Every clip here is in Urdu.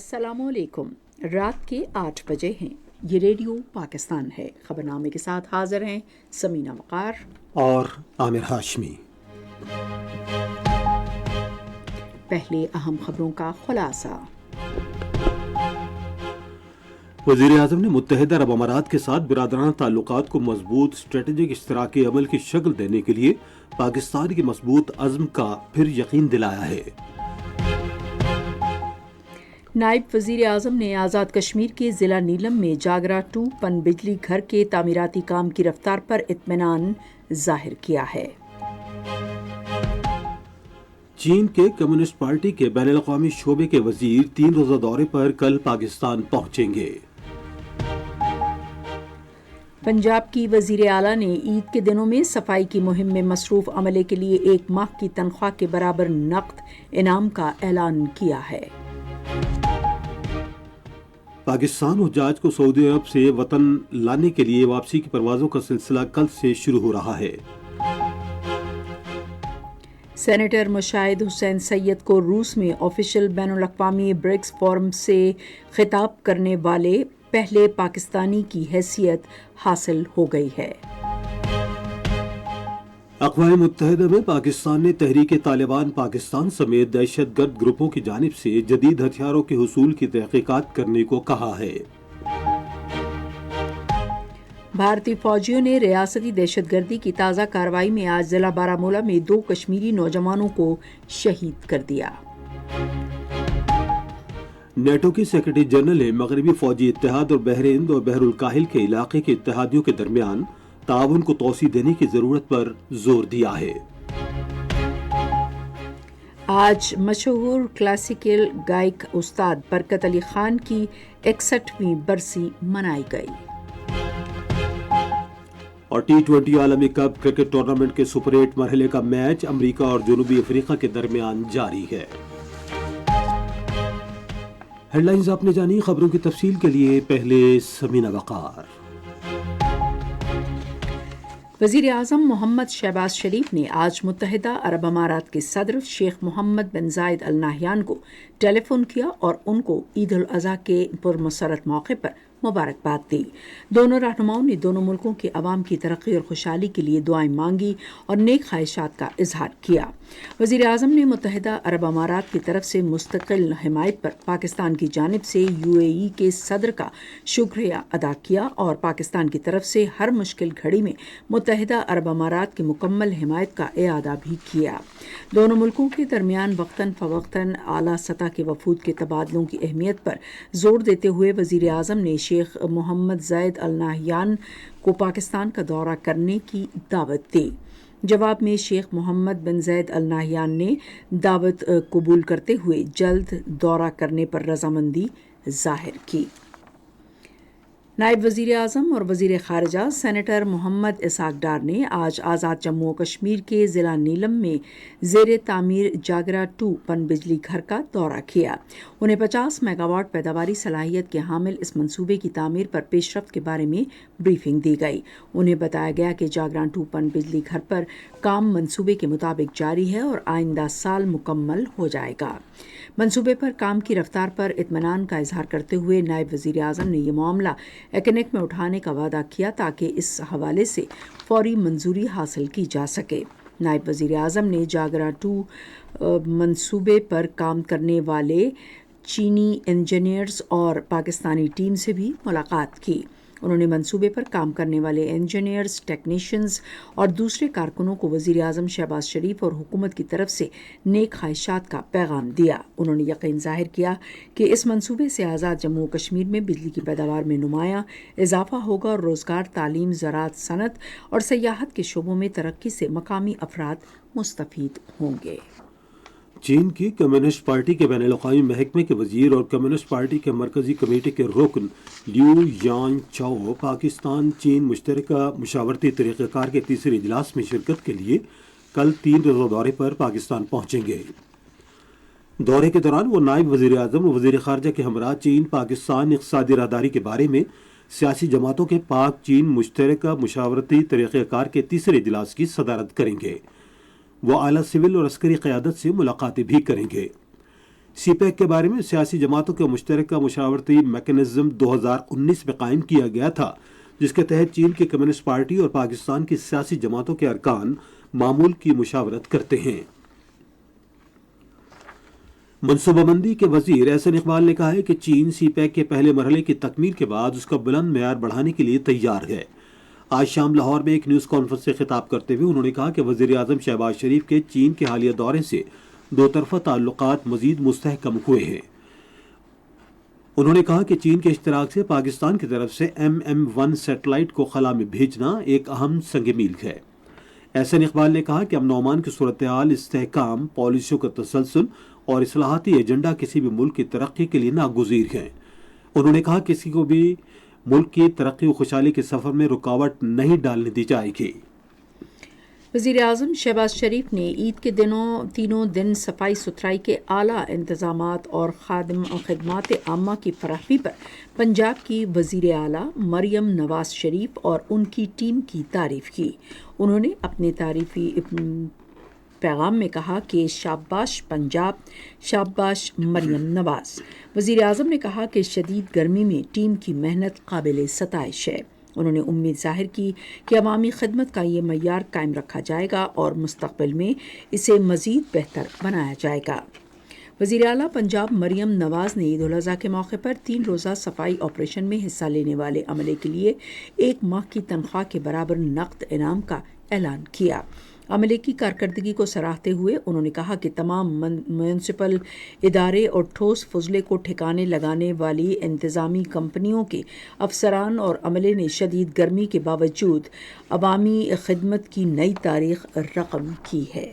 السلام علیکم۔ رات کے 8 بجے ہیں۔ یہ ریڈیو پاکستان ہے۔ خبرنامے کے ساتھ حاضر ہیں سمینہ وقار اور عامر ہاشمی۔ پہلے اہم خبروں کا خلاصہ۔ وزیر اعظم نے متحدہ عرب امارات کے ساتھ برادرانہ تعلقات کو مضبوط اسٹریٹجک اشتراکی عمل کی شکل دینے کے لیے پاکستان کے مضبوط عزم کا پھر یقین دلایا ہے۔ نائب وزیر اعظم نے آزاد کشمیر کے ضلع نیلم میں جاگرا 2 پن بجلی گھر کے تعمیراتی کام کی رفتار پر اطمینان ظاہر کیا ہے۔ چین کے کمیونسٹ پارٹی کے بین الاقوامی شعبے کے وزیر 3 روزہ دورے پر کل پاکستان پہنچیں گے۔ پنجاب کی وزیر اعلیٰ نے عید کے دنوں میں صفائی کی مہم میں مصروف عملے کے لیے 1 ماہ کی تنخواہ کے برابر نقد انعام کا اعلان کیا ہے۔ پاکستان حجاج کو سعودی عرب سے وطن لانے کے لیے واپسی کی پروازوں کا سلسلہ کل سے شروع ہو رہا ہے۔ سینیٹر مشاہد حسین سید کو روس میں آفیشل بین الاقوامی برکس فورم سے خطاب کرنے والے پہلے پاکستانی کی حیثیت حاصل ہو گئی ہے۔ اقوام متحدہ میں پاکستان نے تحریک طالبان پاکستان سمیت دہشت گرد گروپوں کی جانب سے جدید ہتھیاروں کے حصول کی تحقیقات کرنے کو کہا ہے۔ بھارتی فوجیوں نے ریاستی دہشت گردی کی تازہ کارروائی میں آج ضلع بارہمولہ میں 2 کشمیری نوجوانوں کو شہید کر دیا۔ نیٹو کی سیکرٹری جنرل نے مغربی فوجی اتحاد اور بحر ہند اور بحر الکاہل کے علاقے کے اتحادیوں کے درمیان تعاون کو توسیع دینے کی ضرورت پر زور دیا ہے۔ آج مشہور کلاسیکل گائک استاد برکت علی خان کی 61ویں برسی منائی گئی۔ اور T20 عالمی کپ کرکٹ ٹورنامنٹ کے سپر 8 مرحلے کا میچ امریکہ اور جنوبی افریقہ کے درمیان جاری ہے۔ ہیڈ لائنز آپ نے جانی، خبروں کی تفصیل کے لیے پہلے سمینہ وقار۔ وزیر اعظم محمد شہباز شریف نے آج متحدہ عرب امارات کے صدر شیخ محمد بن زائد ال نہیان کو ٹیلی فون کیا اور ان کو عید الاضحیٰ کے پرمسرت موقع پر مبارکباد دی۔ دونوں رہنماؤں نے دونوں ملکوں کے عوام کی ترقی اور خوشحالی کے لیے دعائیں مانگی اور نیک خواہشات کا اظہار کیا۔ وزیر اعظم نے متحدہ عرب امارات کی طرف سے مستقل حمایت پر پاکستان کی جانب سے UAE کے صدر کا شکریہ ادا کیا اور پاکستان کی طرف سے ہر مشکل گھڑی میں متحدہ عرب امارات کی مکمل حمایت کا اعادہ بھی کیا۔ دونوں ملکوں کے درمیان وقتاً فوقتاً اعلیٰ سطح کے وفود کے تبادلوں کی اہمیت پر زور دیتے ہوئے وزیر اعظم نے شیخ محمد زائد ال نہیان کو پاکستان کا دورہ کرنے کی دعوت دی۔ جواب میں شیخ محمد بن زائد ال نہیان نے دعوت قبول کرتے ہوئے جلد دورہ کرنے پر رضامندی ظاہر کی۔ نائب وزیر اعظم اور وزیر خارجہ سینیٹر محمد اسحاق ڈار نے آج آزاد جموں و کشمیر کے ضلع نیلم میں زیر تعمیر جاگرا 2 پن بجلی گھر کا دورہ کیا۔ انہیں 50 میگا واٹ پیداواری صلاحیت کے حامل اس منصوبے کی تعمیر پر پیش رفت کے بارے میں بریفنگ دی گئی۔ انہیں بتایا گیا کہ جاگرا 2 پن بجلی گھر پر کام منصوبے کے مطابق جاری ہے اور آئندہ سال مکمل ہو جائے گا۔ منصوبے پر کام کی رفتار پر اطمینان کا اظہار کرتے ہوئے نائب وزیر اعظم نے یہ معاملہ ایکنک میں اٹھانے کا وعدہ کیا تاکہ اس حوالے سے فوری منظوری حاصل کی جا سکے۔ نائب وزیر اعظم نے جاگرا 2 منصوبے پر کام کرنے والے چینی انجینئرز اور پاکستانی ٹیم سے بھی ملاقات کی۔ انہوں نے منصوبے پر کام کرنے والے انجینئرز، ٹیکنیشینز اور دوسرے کارکنوں کو وزیر اعظم شہباز شریف اور حکومت کی طرف سے نیک خواہشات کا پیغام دیا۔ انہوں نے یقین ظاہر کیا کہ اس منصوبے سے آزاد جموں و کشمیر میں بجلی کی پیداوار میں نمایاں اضافہ ہوگا اور روزگار، تعلیم، زراعت، صنعت اور سیاحت کے شعبوں میں ترقی سے مقامی افراد مستفید ہوں گے۔ چین کی کمیونسٹ پارٹی کے بین الاقوامی محکمے کے وزیر اور کمیونسٹ پارٹی کے مرکزی کمیٹی کے رکن لیو یان چاؤ پاکستان چین مشترکہ مشاورتی طریقہ کار کے تیسرے اجلاس میں شرکت کے لیے کل 3 روزہ دورے پر پاکستان پہنچیں گے۔ دورے کے دوران وہ نائب وزیر اعظم اور وزیر خارجہ کے ہمراہ چین پاکستان اقتصادی راہداری کے بارے میں سیاسی جماعتوں کے پاک چین مشترکہ مشاورتی طریقہ کار کے تیسرے اجلاس کی صدارت کریں گے۔ وہ اعلیٰ سول اور عسکری قیادت سے ملاقاتیں بھی کریں گے۔ سی پیک کے بارے میں سیاسی جماعتوں کے مشترکہ مشاورتی میکانزم 2019 میں قائم کیا گیا تھا، جس کے تحت چین کی کمیونسٹ پارٹی اور پاکستان کی سیاسی جماعتوں کے ارکان معمول کی مشاورت کرتے ہیں۔ منصوبہ بندی کے وزیر احسن اقبال نے کہا ہے کہ چین سی پیک کے پہلے مرحلے کی تکمیل کے بعد اس کا بلند معیار بڑھانے کے لیے تیار ہے۔ آج شام لاہور میں ایک نیوز کانفرنس سے خطاب کرتے ہوئے انہوں نے کہا کہ وزیر اعظم شہباز شریف کے چین کے حالیہ دورے سے دو طرفہ تعلقات مزید مستحکم ہوئے ہیں۔ انہوں نے کہا کہ چین کے اشتراک سے پاکستان کی طرف سے MM-1 سیٹلائٹ کو خلا میں بھیجنا ایک اہم سنگ میل ہے۔ احسن اقبال نے کہا کہ امن و امان کی صورتحال، استحکام، پالیسیوں کا تسلسل اور اصلاحاتی ایجنڈا کسی بھی ملک کی ترقی کے لیے ناگزیر ہیں۔ انہوں نے کہا کہ کسی کو بھی ملک کی ترقی و خوشحالی کے سفر میں رکاوٹ نہیں ڈالنے دی جائے گی۔ وزیر اعظم شہباز شریف نے عید کے تینوں دن صفائی ستھرائی کے اعلیٰ انتظامات اور خدمات عامہ کی فراہمی پر پنجاب کی وزیر اعلیٰ مریم نواز شریف اور ان کی ٹیم کی تعریف کی۔ انہوں نے اپنے تعریفی پیغام میں کہا کہ شاباش پنجاب، شاباش مریم نواز۔ وزیر اعظم نے کہا کہ شدید گرمی میں ٹیم کی محنت قابل ستائش ہے۔ انہوں نے امید ظاہر کی کہ عوامی خدمت کا یہ معیار قائم رکھا جائے گا اور مستقبل میں اسے مزید بہتر بنایا جائے گا۔ وزیر اعلیٰ پنجاب مریم نواز نے عید الاضحیٰ کے موقع پر 3 روزہ صفائی آپریشن میں حصہ لینے والے عملے کے لیے 1 ماہ کی تنخواہ کے برابر نقد انعام کا اعلان کیا۔ عملے کی کارکردگی کو سراہتے ہوئے انہوں نے کہا کہ تمام میونسپل ادارے اور ٹھوس فضلے کو ٹھکانے لگانے والی انتظامی کمپنیوں کے افسران اور عملے نے شدید گرمی کے باوجود عوامی خدمت کی نئی تاریخ رقم کی ہے۔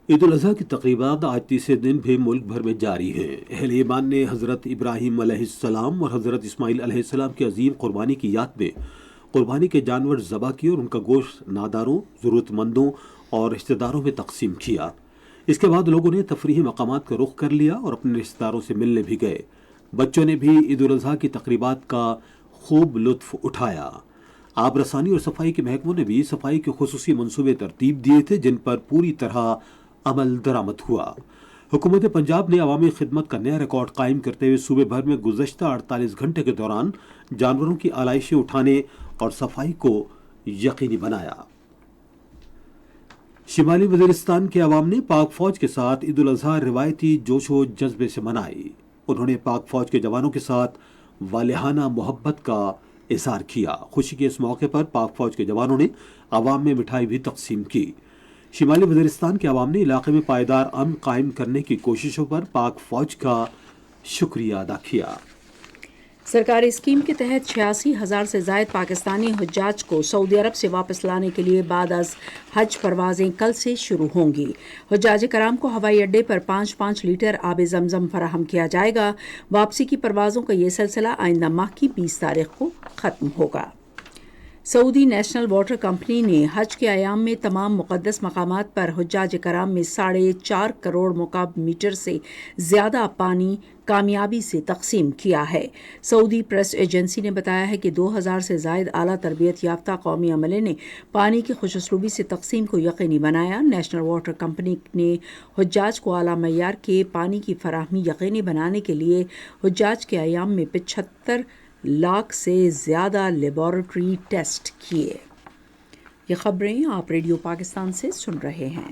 عید الاضحیٰ کی تقریبات آج تیسرے دن بھی ملک بھر میں جاری ہیں۔ اہل ایمان نے حضرت ابراہیم علیہ السلام اور حضرت اسماعیل علیہ السلام کی عظیم قربانی کی یاد میں قربانی کے جانور ذبح کیے اور ان کا گوشت ناداروں، ضرورت مندوں اور رشتہ داروں میں تقسیم کیا۔ اس کے بعد لوگوں نے تفریحی مقامات کا رخ کر لیا اور اپنے رشتہ داروں سے ملنے بھی گئے۔ بچوں نے بھی عید الاضحیٰ کی تقریبات کا خوب لطف اٹھایا۔ آب رسانی اور صفائی کے محکموں نے بھی صفائی کے خصوصی منصوبے ترتیب دیے تھے جن پر پوری طرح عمل درآمد ہوا۔ حکومت پنجاب نے عوامی خدمت کا نیا ریکارڈ قائم کرتے ہوئے صوبے بھر میں گزشتہ 48 گھنٹے کے دوران جانوروں کی آلائشیں اٹھانے اور صفائی کو یقینی بنایا۔ شمالی وزیرستان کے عوام نے پاک فوج کے ساتھ عید الاضحیٰ روایتی جوش و جذبے سے منائی۔ انہوں نے پاک فوج کے جوانوں کے ساتھ والہانہ محبت کا اظہار کیا۔ خوشی کے اس موقع پر پاک فوج کے جوانوں نے عوام میں مٹھائی بھی تقسیم کی۔ شمالی وزیرستان کے عوام نے علاقے میں پائیدار امن قائم کرنے کی کوششوں پر پاک فوج کا شکریہ ادا کیا۔ سرکاری اسکیم کے تحت 86,000 سے زائد پاکستانی حجاج کو سعودی عرب سے واپس لانے کے لیے بعد از حج پروازیں کل سے شروع ہوں گی۔ حجاج کرام کو ہوائی اڈے پر 5 لیٹر آب زمزم فراہم کیا جائے گا۔ واپسی کی پروازوں کا یہ سلسلہ آئندہ ماہ کی 20 تاریخ کو ختم ہوگا۔ سعودی نیشنل واٹر کمپنی نے حج کے ایام میں تمام مقدس مقامات پر حجاج کرام میں 4.5 کروڑ مکعب میٹر سے زیادہ پانی کامیابی سے تقسیم کیا ہے۔ سعودی پریس ایجنسی نے بتایا ہے کہ 2000 سے زائد اعلیٰ تربیت یافتہ قومی عملے نے پانی کی خوش اسلوبی سے تقسیم کو یقینی بنایا۔ نیشنل واٹر کمپنی نے حجاج کو اعلیٰ معیار کے پانی کی فراہمی یقینی بنانے کے لیے حجاج کے ایام میں 75 لاکھ سے زیادہ لیبارٹری ٹیسٹ کیے۔ یہ خبریں آپ ریڈیو پاکستان سے سن رہے ہیں۔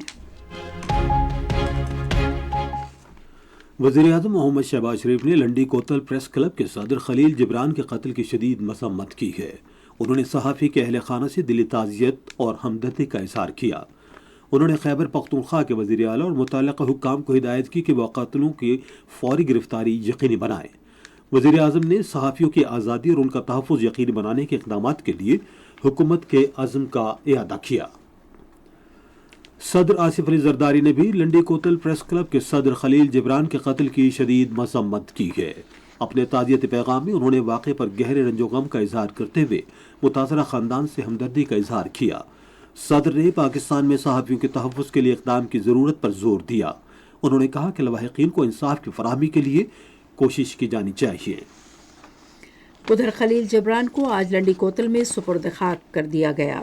وزیر اعظم محمد شہباز شریف نے لنڈی کوتل پریس کلب کے صدر خلیل جبران کے قتل کی شدید مذمت کی ہے۔ انہوں نے صحافی کے اہل خانہ سے دلی تعزیت اور ہمدردی کا اظہار کیا۔ انہوں نے خیبر پختونخوا کے وزیر اعلیٰ اور متعلقہ حکام کو ہدایت کی کہ وہ قاتلوں کی فوری گرفتاری یقینی بنائیں۔ وزیر اعظم نے صحافیوں کی آزادی اور ان کا تحفظ یقینی بنانے کے اقدامات کے لیے حکومت کے عزم کا اعادہ کیا۔ صدر آصف علی زرداری نے بھی لنڈی کوتل پریس کلب کے صدر خلیل جبران کے قتل کی شدید مذمت کی ہے۔ اپنے تعزیتی پیغام میں انہوں نے واقعے پر گہرے رنج و غم کا اظہار کرتے ہوئے متاثرہ خاندان سے ہمدردی کا اظہار کیا۔ صدر نے پاکستان میں صحافیوں کے تحفظ کے لیے اقدام کی ضرورت پر زور دیا۔ انہوں نے کہا کہ لواحقین کو انصاف کی فراہمی کے لیے کوشش کی جانی چاہیے۔ ادھر خلیل جبران کو آج لنڈی کوتل میں سپرد خاک کر دیا گیا۔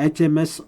HMS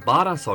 1200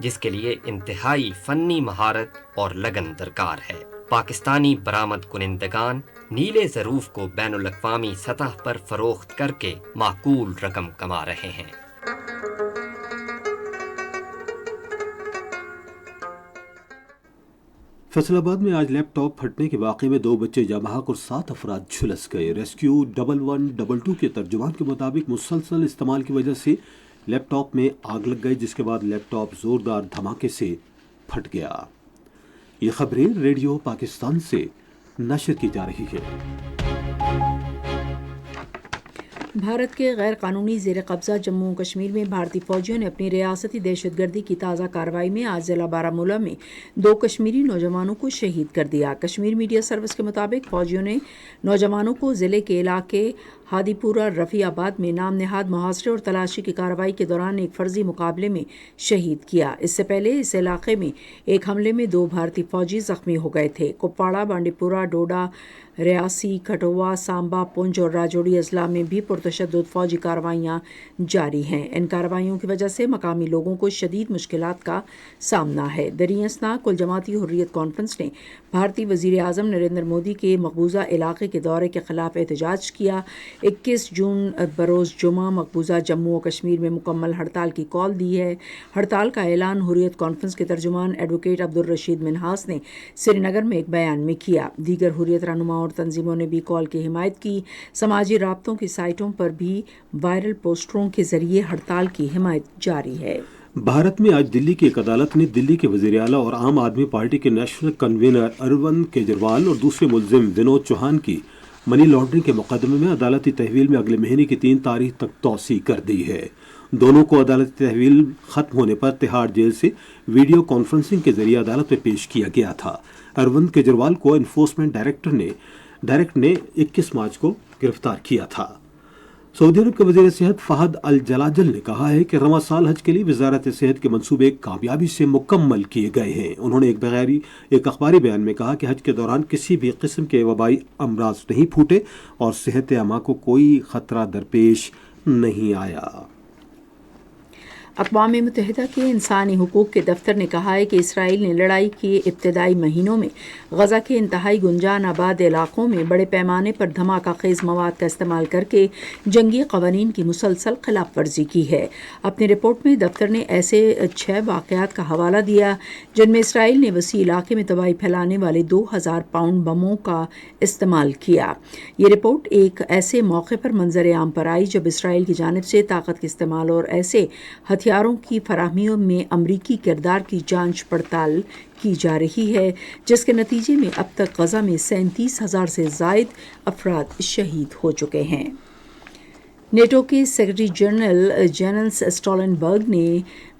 جس کے لیے انتہائی فنی مہارت اور لگن درکار ہے۔ پاکستانی برآمد کنندگان نیلے ظروف کو بین الاقوامی سطح پر فروخت کر کے معقول رقم کما رہے ہیں۔ فیصل آباد میں آج لیپ ٹاپ پھٹنے کے واقعے میں 2 بچے جاں بحق اور 7 افراد جھلس گئے۔ ریسکیو 1122 کے ترجمان کے مطابق مسلسل استعمال کی وجہ سے لیپ ٹاپ میں آگ لگ گئی، جس کے بعد لیپ ٹاپ زوردار دھماکے سے پھٹ گیا۔ یہ خبریں ریڈیو پاکستان سے نشر کی جا رہی ہے۔ بھارت کے غیر قانونی زیر قبضہ جموں و کشمیر میں بھارتی فوجیوں نے اپنی ریاستی دہشت گردی کی تازہ کارروائی میں آج ضلع بارہمولہ میں 2 کشمیری نوجوانوں کو شہید کر دیا۔ کشمیر میڈیا سروس کے مطابق فوجیوں نے نوجوانوں کو ضلع کے علاقے ہادی پورہ رفیع آباد میں نام نہاد محاصرے اور تلاشی کی کارروائی کے دوران ایک فرضی مقابلے میں شہید کیا۔ اس سے پہلے اس علاقے میں ایک حملے میں 2 بھارتی فوجی زخمی ہو گئے تھے۔ کپواڑہ، بانڈی پورہ، ڈوڈا، ریاسی، کٹھوا، سامبا، پونچھ اور راجوڑی اضلاع میں بھی پرتشدد فوجی کارروائیاں جاری ہیں۔ ان کارروائیوں کی وجہ سے مقامی لوگوں کو شدید مشکلات کا سامنا ہے۔ دریں اثنا کل جماعتی حریت کانفرنس نے بھارتی وزیر اعظم نریندر مودی کے مقبوضہ علاقے کے دورے کے خلاف احتجاج کیا۔ 21 جون بروز جمعہ مقبوضہ جموں و کشمیر میں مکمل ہڑتال کی کال دی ہے۔ ہڑتال کا اعلان حریت کانفرنس کے ترجمان ایڈوکیٹ عبدالرشید منہاس نے سری نگر میں ایک بیان میں کیا۔ دیگر حریت رہنما اور تنظیموں نے بھی کال کی حمایت کی۔ سماجی رابطوں کی سائٹوں پر بھی وائرل پوسٹروں کے ذریعے ہڑتال کی حمایت جاری ہے۔ بھارت میں آج دلی کی ایک عدالت نے دلی کے وزیر اعلیٰ اور عام آدمی پارٹی کے نیشنل کنوینر اروند کیجریوال اور دوسرے ملزم ونود چوہان کی منی لانڈرنگ کے مقدمے میں عدالتی تحویل میں اگلے مہینے کی 3 تاریخ تک توسیع کر دی ہے۔ دونوں کو عدالتی تحویل ختم ہونے پر تہاڑ جیل سے ویڈیو کانفرنسنگ کے ذریعے عدالت میں پیش کیا گیا تھا۔ اروند کیجریوال کو انفورسمنٹ ڈائریکٹ نے 21 مارچ کو گرفتار کیا تھا۔ سعودی عرب کے وزیر صحت فہد الجلاجل نے کہا ہے کہ رواں سال حج کے لیے وزارت صحت کے منصوبے کامیابی سے مکمل کیے گئے ہیں۔ انہوں نے ایک اخباری بیان میں کہا کہ حج کے دوران کسی بھی قسم کے وبائی امراض نہیں پھوٹے اور صحت عامہ کو کوئی خطرہ درپیش نہیں آیا۔ اقوام متحدہ کے انسانی حقوق کے دفتر نے کہا ہے کہ اسرائیل نے لڑائی کے ابتدائی مہینوں میں غزہ کے انتہائی گنجان آباد علاقوں میں بڑے پیمانے پر دھماکہ خیز مواد کا استعمال کر کے جنگی قوانین کی مسلسل خلاف ورزی کی ہے۔ اپنی رپورٹ میں دفتر نے ایسے 6 واقعات کا حوالہ دیا جن میں اسرائیل نے وسیع علاقے میں تباہی پھیلانے والے 2000 پاؤنڈ بموں کا استعمال کیا۔ یہ رپورٹ ایک ایسے موقع پر منظر عام پر آئی جب اسرائیل کی جانب سے طاقت کے استعمال اور ایسے ہتھیاروں کی فراہمیوں میں امریکی کردار کی جانچ پڑتال کی جا رہی ہے، جس کے نتیجے میں اب تک غزہ میں 37,000 سے زائد افراد شہید ہو چکے ہیں۔ نیٹو کے سیکرٹری جنرل جیننس اسٹولنبرگ نے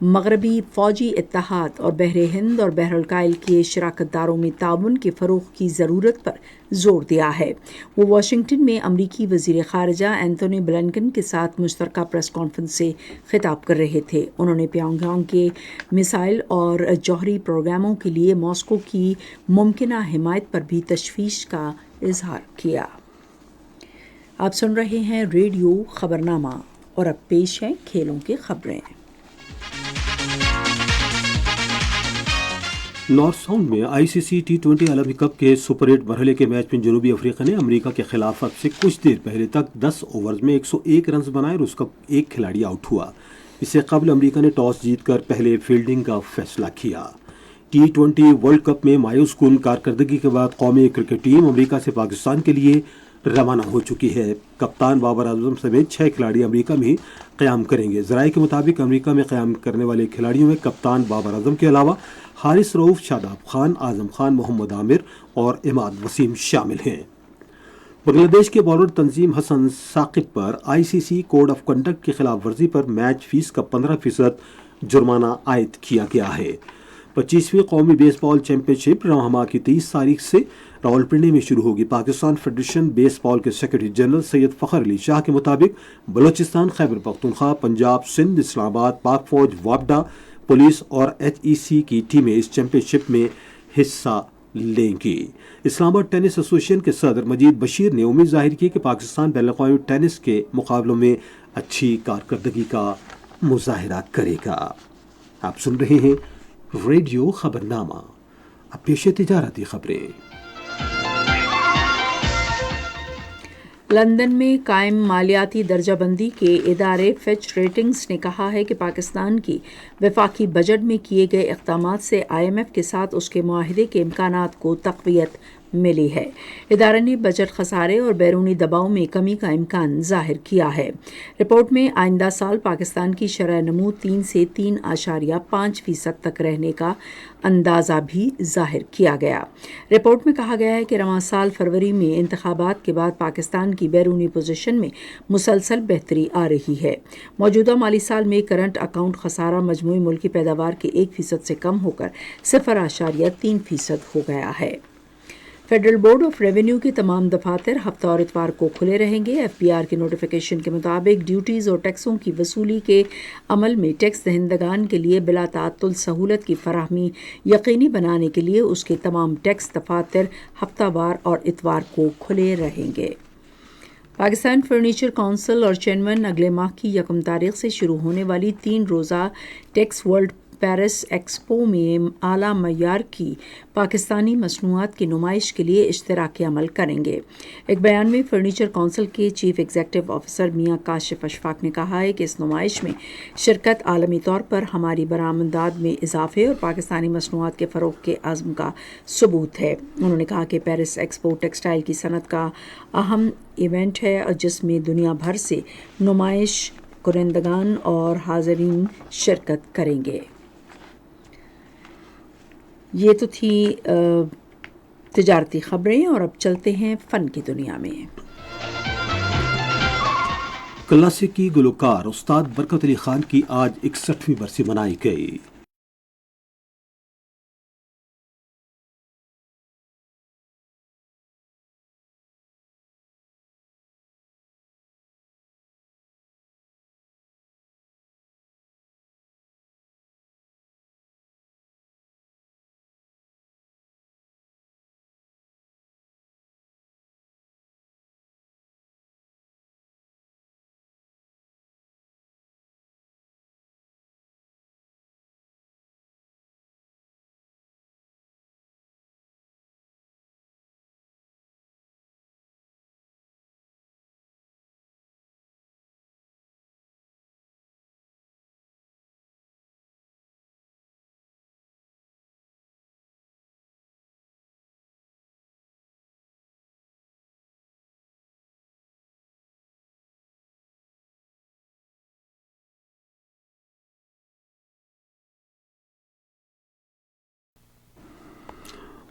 مغربی فوجی اتحاد اور بحر ہند اور بحر الکاہل کے شراکت داروں میں تعاون کے فروغ کی ضرورت پر زور دیا ہے۔ وہ واشنگٹن میں امریکی وزیر خارجہ اینتھونی بلنکن کے ساتھ مشترکہ پریس کانفرنس سے خطاب کر رہے تھے۔ انہوں نے پیونگ یانگ کے میزائل اور جوہری پروگراموں کے لیے ماسکو کی ممکنہ حمایت پر بھی تشویش کا اظہار کیا۔ آپ سن رہے ہیں ریڈیو خبرنامہ اور اب پیش ہیں کھیلوں کی خبریں۔ نارتھ ساؤنڈ میں آئی سی سی T20 عالمی کپ کے سپر 8 مرحلے کے میچ میں جنوبی افریقہ نے امریکہ کے خلاف اب سے کچھ دیر پہلے تک 10 اوورز میں 101 رنز بنائے اور اس کا ایک کھلاڑی آؤٹ ہوا۔ اس سے قبل امریکہ نے ٹاس جیت کر پہلے فیلڈنگ کا فیصلہ کیا۔ T20 ورلڈ کپ میں مایوس کن کارکردگی کے بعد قومی کرکٹ ٹیم امریکہ سے پاکستان کے لیے روانہ ہو چکی ہے۔ کپتان بابر اعظم سمیت 6 کھلاڑی امریکہ میں قیام کریں گے۔ ذرائع کے مطابق امریکہ میں قیام کرنے والے کھلاڑیوں میں کپتان بابر اعظم کے علاوہ حارث رؤوف، شاداب خان، اعظم خان، محمد عامر اور عماد وسیم شامل ہیں۔ بنگلہ دیش کے بالر تنظیم حسن ثاقب پر آئی سی سی کوڈ آف کنڈکٹ کی خلاف ورزی پر میچ فیس کا 15% جرمانہ عائد کیا گیا ہے۔ 25ویں قومی بیس بال چیمپئن شپ رواں ماہ کی 30 تاریخ سے راولپنڈی میں شروع ہوگی۔ پاکستان فیڈریشن بیس بال کے سیکرٹری جنرل سید فخر علی شاہ کے مطابق بلوچستان، خیبر پختونخوا، پنجاب، سندھ، اسلام آباد، پاک فوج، وابڈا پولیس اور HEC کی ٹیمیں اس چیمپئن شپ میں حصہ لیں گی۔ اسلام آباد ٹینس ایسوسی ایشن کے صدر مجید بشیر نے امید ظاہر کی کہ پاکستان بین الاقوامی ٹینس کے مقابلوں میں اچھی کارکردگی کا مظاہرہ کرے گا۔ آپ سن رہے ہیں ریڈیو خبرنامہ۔ اب پیش تجارتی خبریں۔ لندن میں قائم مالیاتی درجہ بندی کے ادارے فچ ریٹنگز نے کہا ہے کہ پاکستان کی وفاقی بجٹ میں کیے گئے اقدامات سے IMF کے ساتھ اس کے معاہدے کے امکانات کو تقویت ملی ہے۔ ادارے نے بجٹ خسارے اور بیرونی دباؤ میں کمی کا امکان ظاہر کیا ہے۔ رپورٹ میں آئندہ سال پاکستان کی شرح نمو 3 سے 3.5% تک رہنے کا اندازہ بھی ظاہر کیا گیا۔ رپورٹ میں کہا گیا ہے کہ رواں سال فروری میں انتخابات کے بعد پاکستان کی بیرونی پوزیشن میں مسلسل بہتری آ رہی ہے۔ موجودہ مالی سال میں کرنٹ اکاؤنٹ خسارہ مجموعی ملکی پیداوار کے 1% سے کم ہو کر 0.3% ہو گیا ہے۔ فیڈرل بورڈ آف ریونیو کے تمام دفاتر ہفتہ اور اتوار کو کھلے رہیں گے۔ FBR کے نوٹیفیکیشن کے مطابق ڈیوٹیز اور ٹیکسوں کی وصولی کے عمل میں ٹیکس دہندگان کے لیے بلا تعطل سہولت کی فراہمی یقینی بنانے کے لیے اس کے تمام ٹیکس دفاتر ہفتہ وار اور اتوار کو کھلے رہیں گے۔ پاکستان فرنیچر کونسل اور چینون اگلے ماہ کی 1 تاریخ سے شروع ہونے والی 3 روزہ ٹیکس ورلڈ پیرس ایکسپو میں اعلیٰ معیار کی پاکستانی مصنوعات کی نمائش کے لیے اشتراکی عمل کریں گے۔ ایک بیان میں فرنیچر کونسل کے چیف ایگزیکٹو آفیسر میاں کاشف اشفاق نے کہا ہے کہ اس نمائش میں شرکت عالمی طور پر ہماری برآمدات میں اضافے اور پاکستانی مصنوعات کے فروغ کے عزم کا ثبوت ہے۔ انہوں نے کہا کہ پیرس ایکسپو ٹیکسٹائل کی صنعت کا اہم ایونٹ ہے جس میں دنیا بھر سے نمائش کنندگان اور حاضرین شرکت کریں گے۔ یہ تو تھی تجارتی خبریں، اور اب چلتے ہیں فن کی دنیا میں۔ کلاسیکی گلوکار استاد برکت علی خان کی آج 61ویں برسی منائی گئی۔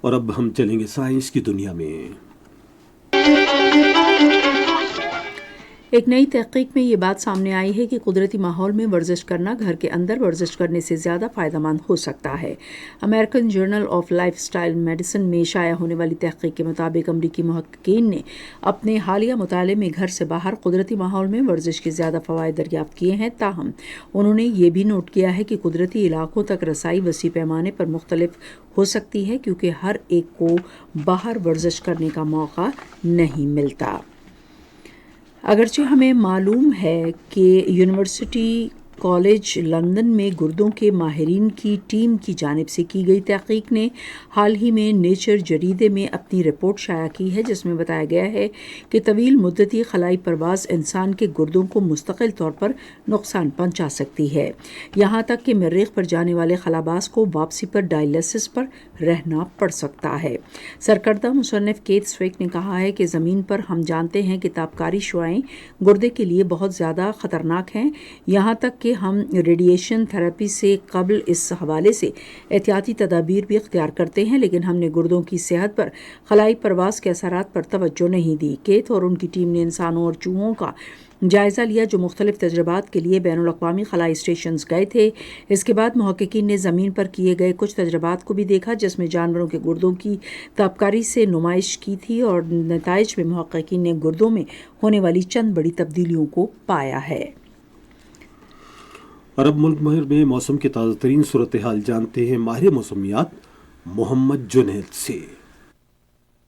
اور اب ہم چلیں گے سائنس کی دنیا میں۔ ایک نئی تحقیق میں یہ بات سامنے آئی ہے کہ قدرتی ماحول میں ورزش کرنا گھر کے اندر ورزش کرنے سے زیادہ فائدہ مند ہو سکتا ہے۔ American Journal of Lifestyle Medicine میں شائع ہونے والی تحقیق کے مطابق امریکی محققین نے اپنے حالیہ مطالعے میں گھر سے باہر قدرتی ماحول میں ورزش کے زیادہ فوائد دریافت کیے ہیں۔ تاہم انہوں نے یہ بھی نوٹ کیا ہے کہ قدرتی علاقوں تک رسائی وسیع پیمانے پر مختلف ہو سکتی ہے کیونکہ ہر ایک کو باہر ورزش کرنے کا موقع نہیں ملتا۔ اگرچہ ہمیں معلوم ہے کہ یونیورسٹی کالج لندن میں گردوں کے ماہرین کی ٹیم کی جانب سے کی گئی تحقیق نے حال ہی میں نیچر جریدے میں اپنی رپورٹ شائع کی ہے جس میں بتایا گیا ہے کہ طویل مدتی خلائی پرواز انسان کے گردوں کو مستقل طور پر نقصان پہنچا سکتی ہے، یہاں تک کہ مریخ پر جانے والے خلاباز کو واپسی پر ڈائلیسس پر رہنا پڑ سکتا ہے۔ سرکردہ مصنف کیت سویک نے کہا ہے کہ زمین پر ہم جانتے ہیں کہ تابکاری شعاعیں گردے کے لیے بہت زیادہ خطرناک ہیں، یہاں تک کہ ہم ریڈیشن تھراپی سے قبل اس حوالے سے احتیاطی تدابیر بھی اختیار کرتے ہیں، لیکن ہم نے گردوں کی صحت پر خلائی پرواز کے اثرات پر توجہ نہیں دی۔ کیت اور ان کی ٹیم نے انسانوں اور چوہوں کا جائزہ لیا جو مختلف تجربات کے لیے بین الاقوامی خلائی اسٹیشنز گئے تھے۔ اس کے بعد محققین نے زمین پر کیے گئے کچھ تجربات کو بھی دیکھا جس میں جانوروں کے گردوں کی تابکاری سے نمائش کی تھی، اور نتائج میں محققین نے گردوں میں ہونے والی چند بڑی تبدیلیوں کو پایا ہے۔ عرب ملک بھر میں موسم کی تازہ ترین صورتحال جانتے ہیں ماہر موسمیات محمد جنید سے۔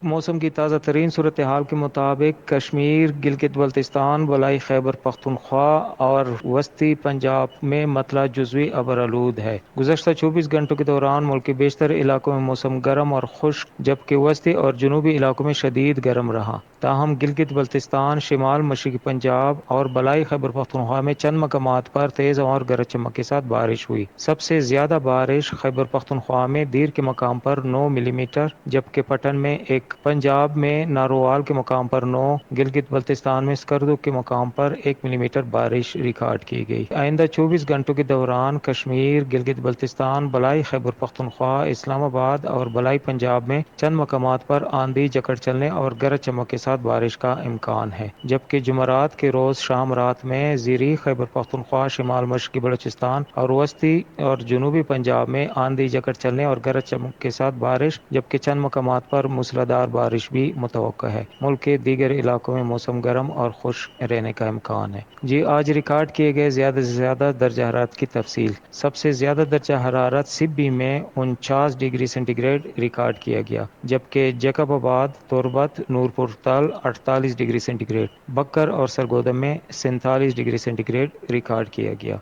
موسم کی تازہ ترین صورتحال کے مطابق کشمیر، گلگت بلتستان، بالائی خیبر پختونخوا اور وسطی پنجاب میں مطلع جزوی ابرآلود ہے۔ گزشتہ 24 گھنٹوں کے دوران ملک کے بیشتر علاقوں میں موسم گرم اور خشک جبکہ وسطی اور جنوبی علاقوں میں شدید گرم رہا۔ تاہم گلگت بلتستان، شمال مشرقی پنجاب اور بالائی خیبر پختونخوا میں چند مقامات پر تیز اور گرج چمک کے ساتھ بارش ہوئی۔ سب سے زیادہ بارش خیبر پختونخوا میں دیر کے مقام پر 9 ملی میٹر، جبکہ پٹن میں 1، پنجاب میں نارووال کے مقام پر 9، گلگت بلتستان میں سکردو کے مقام پر 1 ملی میٹر بارش ریکارڈ کی گئی۔ آئندہ 24 گھنٹوں کے دوران کشمیر، گلگت بلتستان، بالائی خیبر پختونخوا، اسلام آباد اور بالائی پنجاب میں چند مقامات پر آندھی جکڑ چلنے اور گرج چمک کے ساتھ بارش کا امکان ہے، جبکہ جمعرات کے روز شام رات میں زیریں خیبر پختونخوا، شمال مشرقی بلوچستان اور وسطی اور جنوبی پنجاب میں آندھی جکڑ چلنے اور گرج چمک کے ساتھ بارش، جبکہ چند مقامات پر موسلادھار بارش بھی متوقع ہے۔ ملک کے دیگر علاقوں میں موسم گرم اور خشک رہنے کا امکان ہے۔ آج ریکارڈ کیے گئے زیادہ سے زیادہ درجہ حرارت کی تفصیل۔ سب سے زیادہ درجہ حرارت سبی میں 49 ڈگری سینٹی گریڈ ریکارڈ کیا گیا، جبکہ جیکب آباد، توربت، نورپور تل 48 ڈگری سینٹی گریڈ، بکر اور سرگودم میں 47 ڈگری سینٹی گریڈ ریکارڈ کیا گیا۔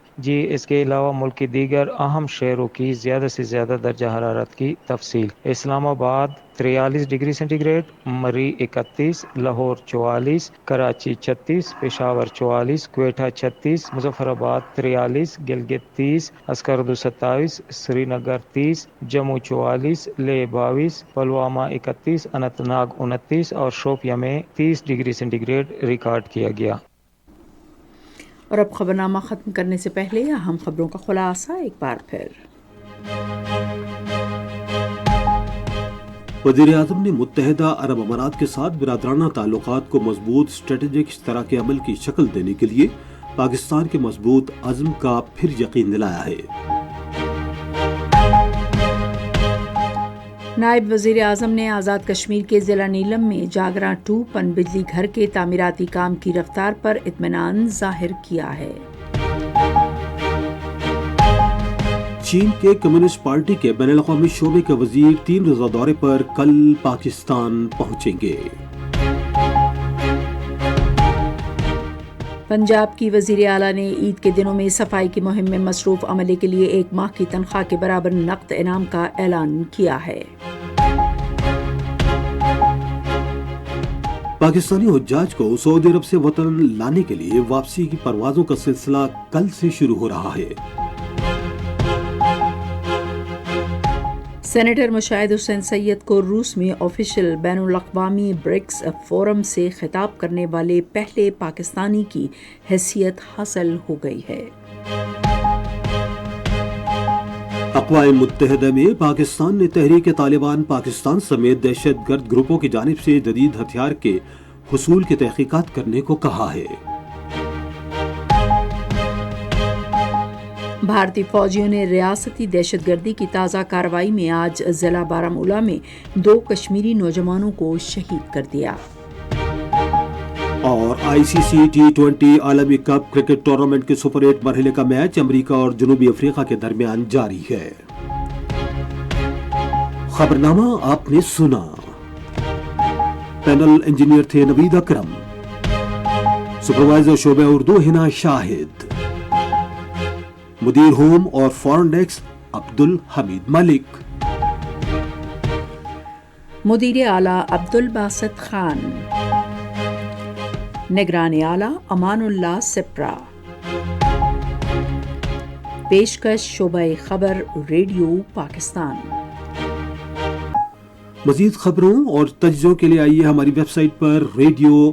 اس کے علاوہ ملک کے دیگر اہم شہروں کی زیادہ سے زیادہ درجہ حرارت کی تفصیل: اسلام آباد 43 ڈگری سینٹی گریڈ، مری 31، لاہور 44، کراچی 36، پشاور 44، کوئٹہ 36، مظفر آباد 43، گلگت 30، اسکردو 27، سری نگر 30، جموں 44، لیہ 22، پلوامہ 31، اننت ناگ 29 اور شوپیاں میں 30 ڈگری سینٹی گریڈ ریکارڈ کیا گیا۔ اور اب خبرنامہ ختم کرنے سے پہلے اہم خبروں کا خلاصہ ایک بار پھر۔ وزیر اعظم نے متحدہ عرب امارات کے ساتھ برادرانہ تعلقات کو مضبوط اسٹریٹجک اشتراک عمل کی شکل دینے کے لیے پاکستان کے مضبوط عزم کا پھر یقین دلایا ہے۔ نائب وزیر اعظم نے آزاد کشمیر کے ضلع نیلم میں جاگراں 2 پن بجلی گھر کے تعمیراتی کام کی رفتار پر اطمینان ظاہر کیا ہے۔ چین کے کمیونسٹ پارٹی کے بین الاقوامی شعبے کے وزیر 3 روزہ دورے پر کل پاکستان پہنچیں گے۔ پنجاب کی وزیر اعلیٰ نے عید کے دنوں میں صفائی کی مہم میں مصروف عملے کے لیے 1 ماہ کی تنخواہ کے برابر نقد انعام کا اعلان کیا ہے۔ پاکستانی حجاج کو سعودی عرب سے وطن لانے کے لیے واپسی کی پروازوں کا سلسلہ کل سے شروع ہو رہا ہے۔ سینیٹر مشاہد حسین سید کو روس میں آفیشل بین الاقوامی برکس فورم سے خطاب کرنے والے پہلے پاکستانی کی حیثیت حاصل ہو گئی ہے۔ اقوام متحدہ میں پاکستان نے تحریک طالبان پاکستان سمیت دہشت گرد گروپوں کی جانب سے جدید ہتھیار کے حصول کی تحقیقات کرنے کو کہا ہے۔ بھارتی فوجیوں نے ریاستی دہشت گردی کی تازہ کارروائی میں آج ضلع بارہمولہ میں 2 کشمیری نوجوانوں کو شہید کر دیا۔ اور ICC T20 عالمی کپ کرکٹ ٹورنامنٹ کے سپر 8 مرحلے کا میچ امریکہ اور جنوبی افریقہ کے درمیان جاری ہے۔ خبرنامہ آپ نے سنا۔ پینل انجینئر تھے نوید اکرم، سپروائزر شعبہ اردو ہنا شاہد، مدیر ہوم اور فارن ڈیسک عبد الحمید ملک، مدیر اعلیٰ عبد الباسط خان، نگران اعلیٰ امان اللہ سپرا، پیشکش شعبہ خبر ریڈیو پاکستان۔ مزید خبروں اور تجزیوں کے لیے آئیے ہماری ویب سائٹ پر radio.gov.pk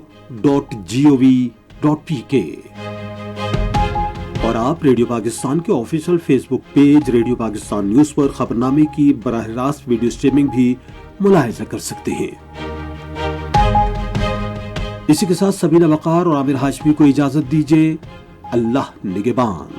اور آپ ریڈیو پاکستان کے آفیشیل فیس بک پیج ریڈیو پاکستان نیوز پر خبرنامے کی براہ راست ویڈیو اسٹریمنگ بھی ملاحظہ کر سکتے ہیں۔ اسی کے ساتھ سبینہ وقار اور عامر ہاشمی کو اجازت دیجیے۔ اللہ نگہبان۔